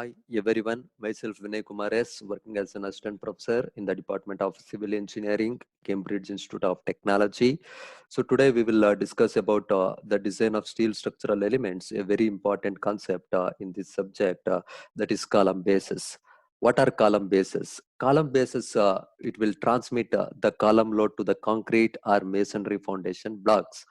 Hi everyone, myself Vinay Kumar S, working as an assistant professor in the Department of Civil Engineering, Cambridge Institute of Technology. So today we will discuss about the design of steel structural elements, a very important concept in this subject, that is column bases. What are column bases? Column bases, it will transmit the column load to the concrete or masonry foundation blocks.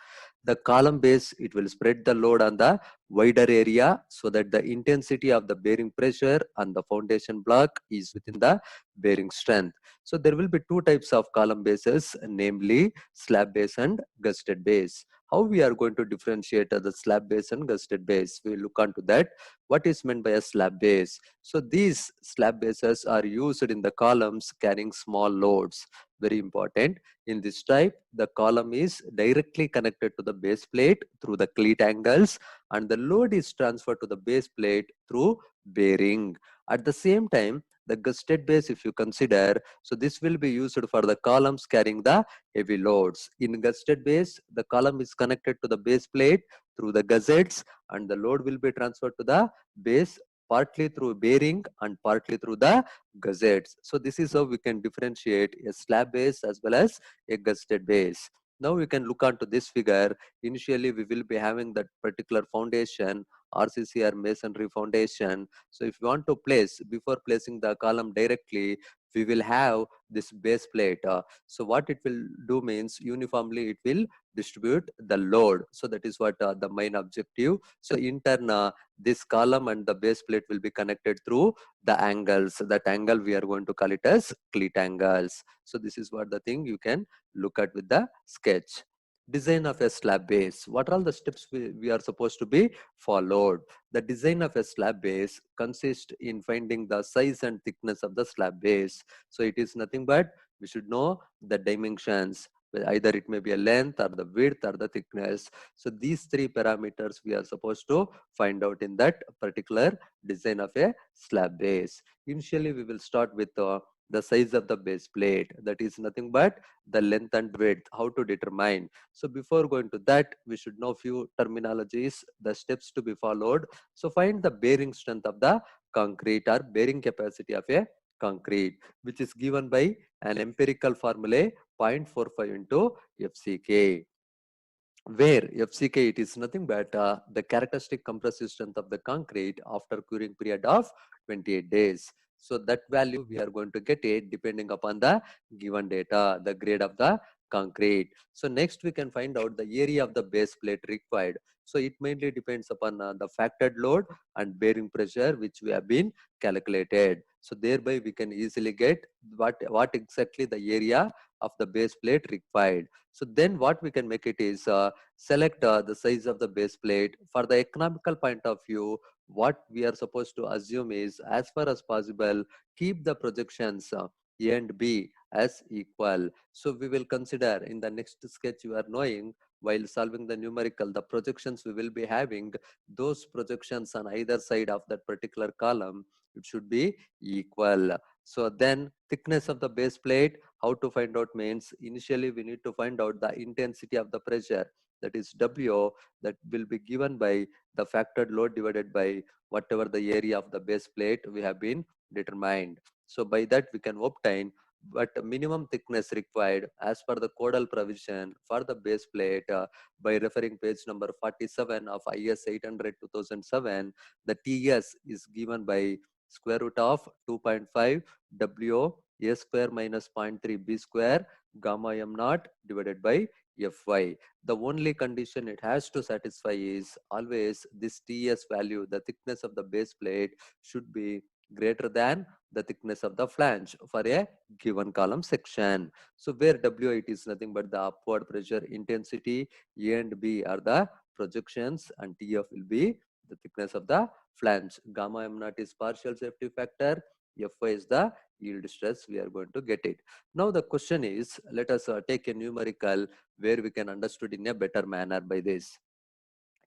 The column base, it will spread the load on the wider area so that the intensity of the bearing pressure on the foundation block is within the bearing strength. So there will be two types of column bases, namely slab base and gusseted base. How we are going to differentiate the slab base and gusseted base? We will look onto that. What is meant by a slab base? So these slab bases are used in the columns carrying small loads. Very important. In this type, the column is directly connected to the base plate through the cleat angles, and the load is transferred to the base plate through bearing. At the same time, the gusseted base, if you consider, so this will be used for the columns carrying the heavy loads. In gusseted base, the column is connected to the base plate through the gussets, and the load will be transferred to the base partly through bearing and partly through the gussets. So this is how we can differentiate a slab base as well as a gusseted base. Now we can look onto this figure. Initially we will be having that particular foundation, RCC or masonry foundation. So if you want to place, before placing the column directly, we will have this base plate. So what it will do means uniformly it will distribute the load. So that is what the main objective. So in turn, this column and the base plate will be connected through the angles. That angle we are going to call it as cleat angles. So this is what the thing you can look at with the sketch. Design of a slab base. What are all the steps we are supposed to be followed? The design of a slab base consists in finding the size and thickness of the slab base. So it is nothing but we should know the dimensions. Either it may be a length or the width or the thickness. So these three parameters we are supposed to find out in that particular design of a slab base. Initially we will start with the size of the base plate. That is nothing but the length and width. How to determine? So before going to that, we should know few terminologies, the steps to be followed. So find the bearing strength of the concrete or bearing capacity of a concrete, which is given by an empirical formula 0.45 into FCK, where FCK it is nothing but the characteristic compressive strength of the concrete after curing period of 28 days. So that value we are going to get it depending upon the given data, the grade of the concrete. So next we can find out the area of the base plate required. So it mainly depends upon the factored load and bearing pressure which we have been calculated. So thereby we can easily get what exactly the area of the base plate required. So then what we can make it is select the size of the base plate. For the economical point of view, what we are supposed to assume is, as far as possible, keep the projections A and B as equal. So we will consider in the next sketch you are knowing, while solving the numerical, the projections we will be having, those projections on either side of that particular column, it should be equal. So then thickness of the base plate, how to find out means, initially we need to find out the intensity of the pressure, that is W, that will be given by the factored load divided by whatever the area of the base plate we have been determined. So by that we can obtain but minimum thickness required as per the codal provision for the base plate by referring page number 47 of IS 800/2007. The TS is given by square root of 2.5 W A square minus 0.3 B square gamma m naught divided by Fy. The only condition it has to satisfy is always this TS value, the thickness of the base plate, should be greater than the thickness of the flange for a given column section. So where W it is nothing but the upward pressure intensity, A and B are the projections, and TF will be the thickness of the flange. Gamma m naught is partial safety factor, Fy is the yield stress. We are going to get it. Now the question is, let us take a numerical where we can understood in a better manner by this.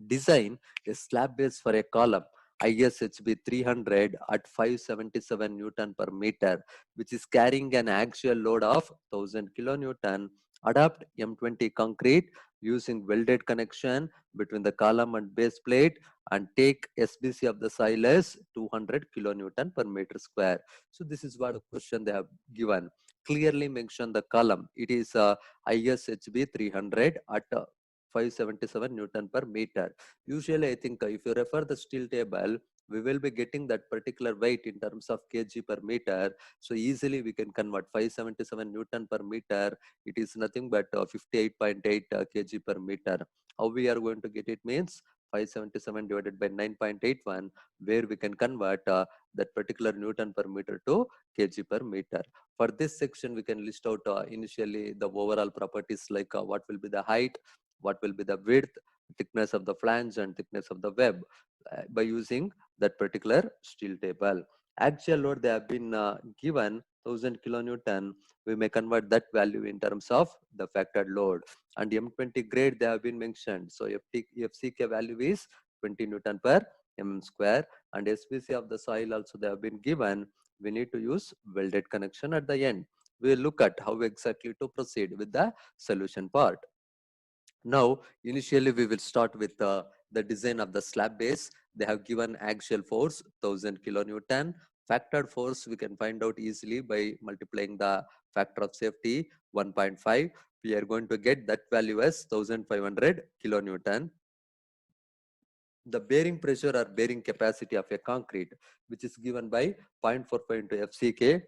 Design a slab base for a column ISHB 300 at 577 Newton per meter, which is carrying an axial load of 1000 kilonewton Adapt M20 concrete using welded connection between the column and base plate and take SBC of the soil as 200 kilonewton per meter square. So this is what a question they have given. Clearly mention the column. It is ISHB 300 at 577 Newton per meter. Usually, I think if you refer the steel table, we will be getting that particular weight in terms of kg per meter. So easily we can convert 577 Newton per meter. It is nothing but 58.8 kg per meter. How we are going to get it means 577 divided by 9.81, where we can convert that particular Newton per meter to kg per meter. For this section, we can list out initially the overall properties like what will be the height, what will be the width, thickness of the flange and thickness of the web by using that particular steel table. Actual load they have been given 1000 kilonewton. We may convert that value in terms of the factored load. And M20 grade they have been mentioned. So FCK value is 20 Newton per mm square, and SBC of the soil also they have been given. We need to use welded connection at the end. We will look at how exactly to proceed with the solution part. Now, initially we will start with the design of the slab base. They have given axial force 1000 kilonewton. Factored force we can find out easily by multiplying the factor of safety 1.5. We are going to get that value as 1500 kilonewton. The bearing pressure or bearing capacity of a concrete, which is given by 0.45 into FCK.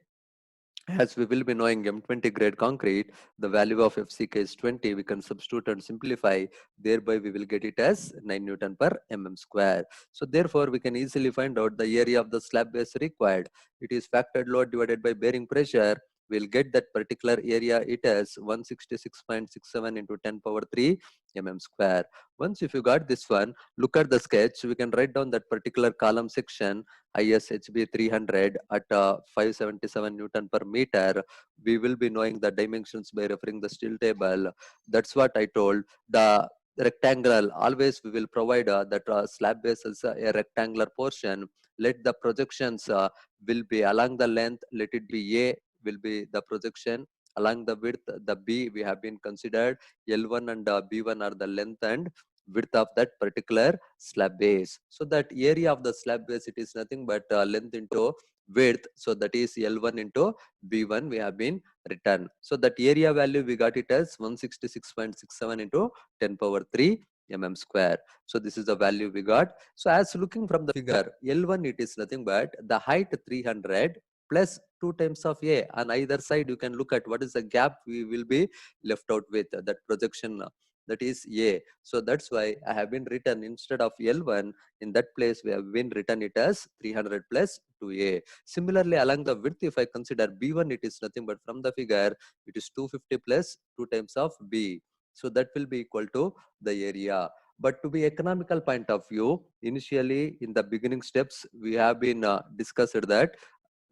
As we will be knowing M20 grade concrete, the value of FCK is 20. We can substitute and simplify. Thereby, we will get it as 9 Newton per mm square. So therefore, we can easily find out the area of the slab base required. It is factored load divided by bearing pressure. We'll get that particular area it as 166.67 into 10 power 3 mm square. Once if you got this one, look at the sketch. We can write down that particular column section ISHB 300 at 577 Newton per meter. We will be knowing the dimensions by referring the steel table. That's what I told. The rectangular, always we will provide that slab base as a rectangular portion. Let the projections will be along the length. Let it be A will be the projection. Along the width, the B we have been considered. L1 and B1 are the length and width of that particular slab base. So that area of the slab base, it is nothing but length into width. So that is L1 into B1 we have been written. So that area value we got it as 166.67 into 10 power 3 mm square. So this is the value we got. So as looking from the figure, L1 it is nothing but the height 300 plus 2 times of A. On either side you can look at what is the gap we will be left out with that projection, that is A. So that's why I have been written instead of L1, in that place we have been written it as 300 plus 2A. Similarly, along the width, if I consider B1, it is nothing but from the figure, it is 250 plus 2 times of B. So that will be equal to the area. But to be economical point of view, initially in the beginning steps, we have been discussed that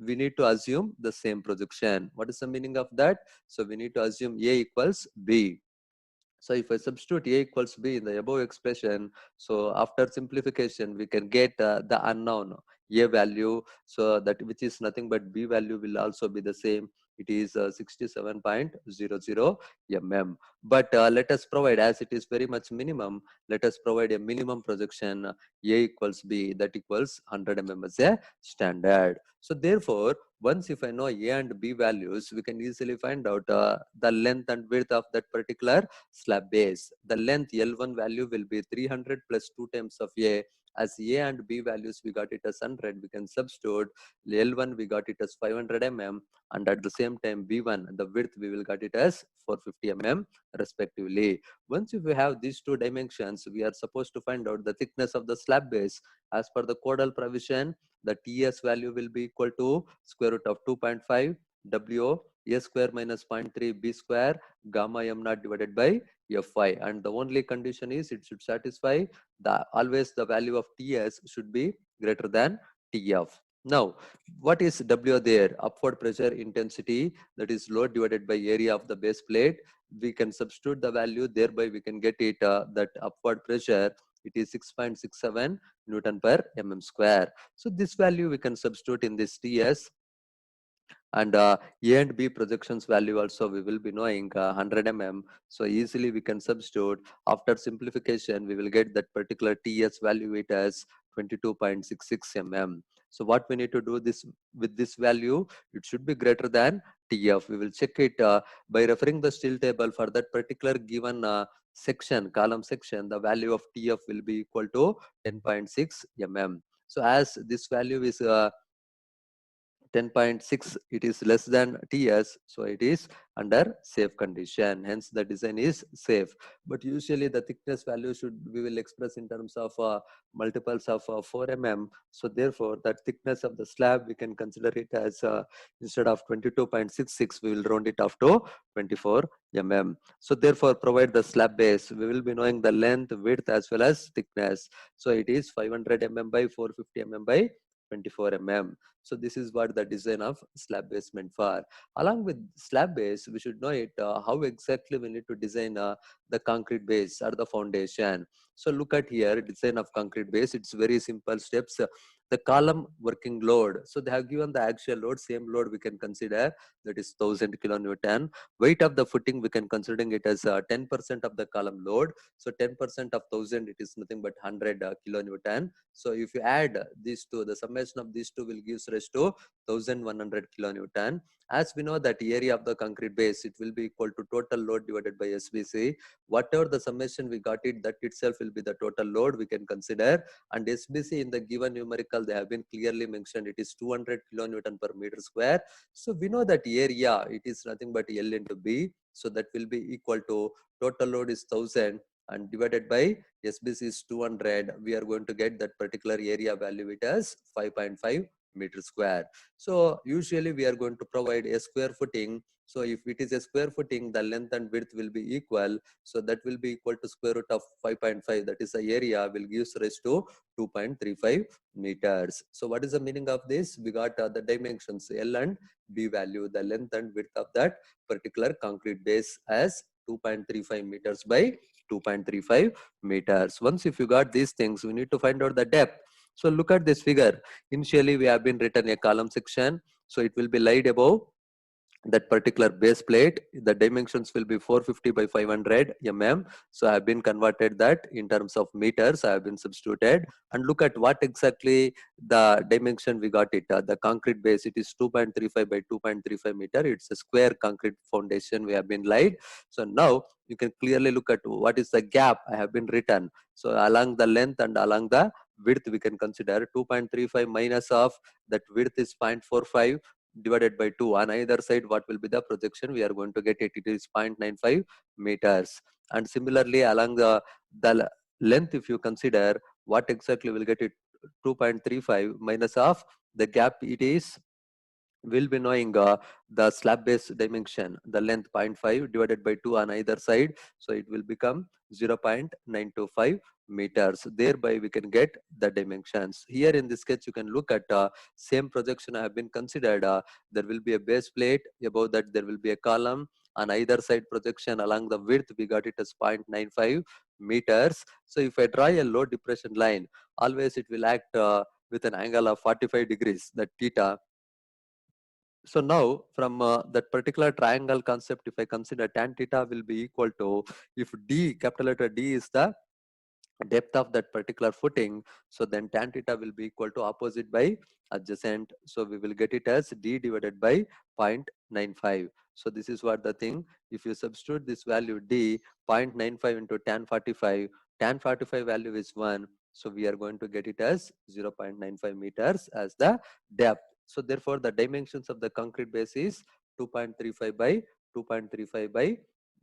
we need to assume the same projection. What is the meaning of that? So we need to assume A equals B. So if I substitute A equals B in the above expression, so after simplification, we can get the unknown A value. So that which is nothing but B value will also be the same. It is 67.00 mm. But let us provide, as it is very much minimum, let us provide a minimum projection A equals B, that equals 100 mm as a standard. So therefore, once if I know A and B values, we can easily find out the length and width of that particular slab base. The length L1 value will be 300 plus 2 times of A. As A and B values we got it as 100, we can substitute L1 we got it as 500 mm, and at the same time B1 the width we will got it as 450 mm respectively. Once if we have these two dimensions, we are supposed to find out the thickness of the slab base. As per the codal provision, the TS value will be equal to square root of 2.5 W A square minus 0.3 B square gamma m naught divided by Fy, and the only condition is it should satisfy the always the value of Ts should be greater than Tf. Now, what is W there? Upward pressure intensity, that is load divided by area of the base plate. We can substitute the value, thereby we can get it that upward pressure, it is 6.67 Newton per mm square. So this value we can substitute in this Ts, And A and B projections value also we will be knowing 100 mm. So easily we can substitute. After simplification, we will get that particular TS value it as 22.66 mm. So what we need to do this with this value, it should be greater than TF. We will check it by referring the steel table for that particular given section, column section, the value of TF will be equal to 10.6 mm. So as this value is 10.6, it is less than TS, so it is under safe condition, hence the design is safe. But usually the thickness value should we will express in terms of multiples of 4 mm. So therefore that thickness of the slab we can consider it as instead of 22.66 we will round it off to 24 mm. So therefore provide the slab base, we will be knowing the length, width as well as thickness. So it is 500 mm by 450 mm by 24 mm. So this is what the design of slab base meant for. Along with slab base, we should know it how exactly we need to design the concrete base or the foundation. So look at here, design of concrete base. It's very simple steps. The column working load. So they have given the actual load, same load we can consider, that is 1000 kilonewton. Weight of the footing we can considering it as 10% of the column load. So 10% of 1000 it is nothing but 100 kilonewton. So if you add these two, the summation of these two will give rise to 1100 kilonewton. As we know that area of the concrete base, it will be equal to total load divided by SBC. Whatever the summation we got it, that itself will be the total load we can consider. And SBC in the given numerical, they have been clearly mentioned. It is 200 kilonewton per meter square. So we know that area, it is nothing but L into B. So that will be equal to total load is 1000 and divided by SBC is 200. We are going to get that particular area value it as 5.5 meter square. So usually we are going to provide a square footing. So if it is a square footing, the length and width will be equal. So that will be equal to square root of 5.5. That is the area will give rise to 2.35 meters. So what is the meaning of this? We got the dimensions L and B value, the length and width of that particular concrete base as 2.35 meters by 2.35 meters. Once if you got these things, we need to find out the depth. So look at this figure. Initially, we have been written a column section. So it will be laid above that particular base plate. The dimensions will be 450 by 500 mm. So I have been converted that in terms of meters. I have been substituted, and look at what exactly the dimension we got it. The concrete base, it is 2.35 by 2.35 meter. It's a square concrete foundation we have been laid. So now you can clearly look at what is the gap I have been written. So along the length and along the width we can consider 2.35 minus of that width is 0.45 divided by 2. On either side, what will be the projection? We are going to get it. It is 0.95 meters. And similarly, along the length, if you consider, what exactly will get it? 2.35 minus of the gap, it is we'll be knowing the slab base dimension, the length 0.5 divided by 2 on either side. So it will become 0.925 meters. Thereby we can get the dimensions. Here in this sketch, you can look at same projection have been considered. There will be a base plate. Above that, there will be a column. On either side projection along the width, we got it as 0.95 meters. So if I draw a low depression line, always it will act with an angle of 45 degrees, the theta. So now from that particular triangle concept, if I consider tan theta will be equal to, if D, capital letter D is the depth of that particular footing, so then tan theta will be equal to opposite by adjacent. So we will get it as D divided by 0.95. So this is what the thing, if you substitute this value D, 0.95 into tan 45 value is 1. So we are going to get it as 0.95 meters as the depth. So therefore the dimensions of the concrete base is 2.35 by 2.35 by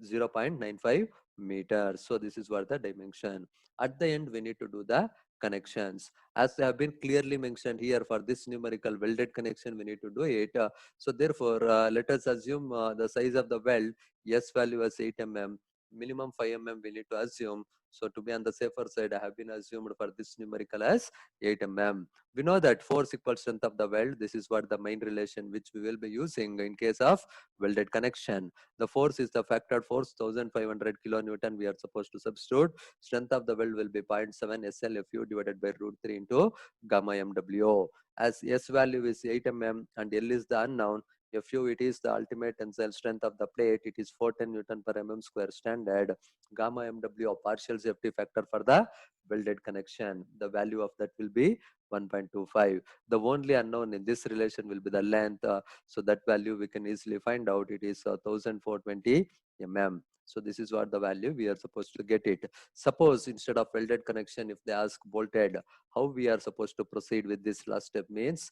0.95 meters. So this is what the dimension. At the end, we need to do the connections. As they have been clearly mentioned here, for this numerical welded connection, we need to do it. So therefore, let us assume the size of the weld, S value as 8 mm, minimum 5 mm we need to assume. So to be on the safer side, I have been assumed for this numerical as 8 mm. We know that force equals strength of the weld. This is what the main relation which we will be using in case of welded connection. The force is the factored force, 1500 kilonewton we are supposed to substitute. Strength of the weld will be 0.7 SLFU divided by root 3 into gamma MWO. As S value is 8 mm and L is the unknown, Fu, it is the ultimate tensile strength of the plate. It is 410 Newton per mm square standard. Gamma mw, a partial safety factor for the welded connection. The value of that will be 1.25. The only unknown in this relation will be the length. So that value we can easily find out. It is 1420 mm. So this is what the value we are supposed to get it. Suppose instead of welded connection, if they ask bolted, how we are supposed to proceed with this last step means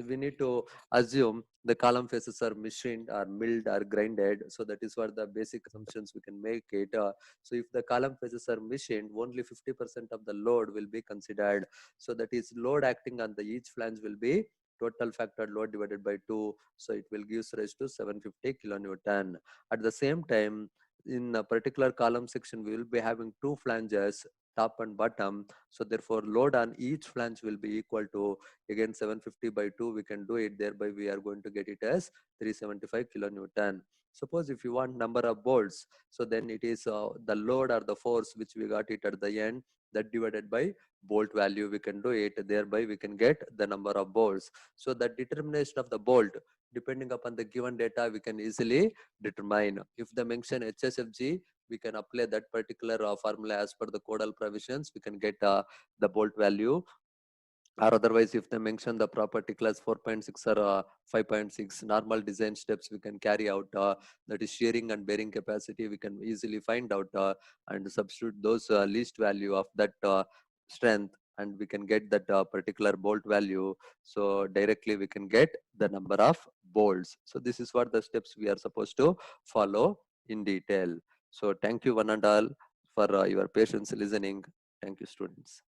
we need to assume the column faces are machined or milled or grinded. So that is what the basic assumptions we can make it. So if the column faces are machined, only 50% of the load will be considered. So that is load acting on the each flange will be total factor load divided by 2. So it will give rise to 750 kilonewton. At the same time, in a particular column section, we will be having two flanges, top and bottom. So therefore, load on each flange will be equal to, again, 750 by 2. We can do it. Thereby, we are going to get it as 375 kilonewton. Suppose if you want number of bolts, so then it is the load or the force which we got it at the end, that divided by bolt value we can do it. Thereby, we can get the number of bolts. So the determination of the bolt, depending upon the given data, we can easily determine. If they mention HSFG, we can apply that particular formula as per the codal provisions. We can get the bolt value. Or otherwise, if they mention the property class 4.6 or 5.6, normal design steps we can carry out, that is shearing and bearing capacity, we can easily find out and substitute those least value of that strength, and we can get that particular bolt value. So directly we can get the number of bolts. So this is what the steps we are supposed to follow in detail. So thank you one and all for your patience listening. Thank you, students.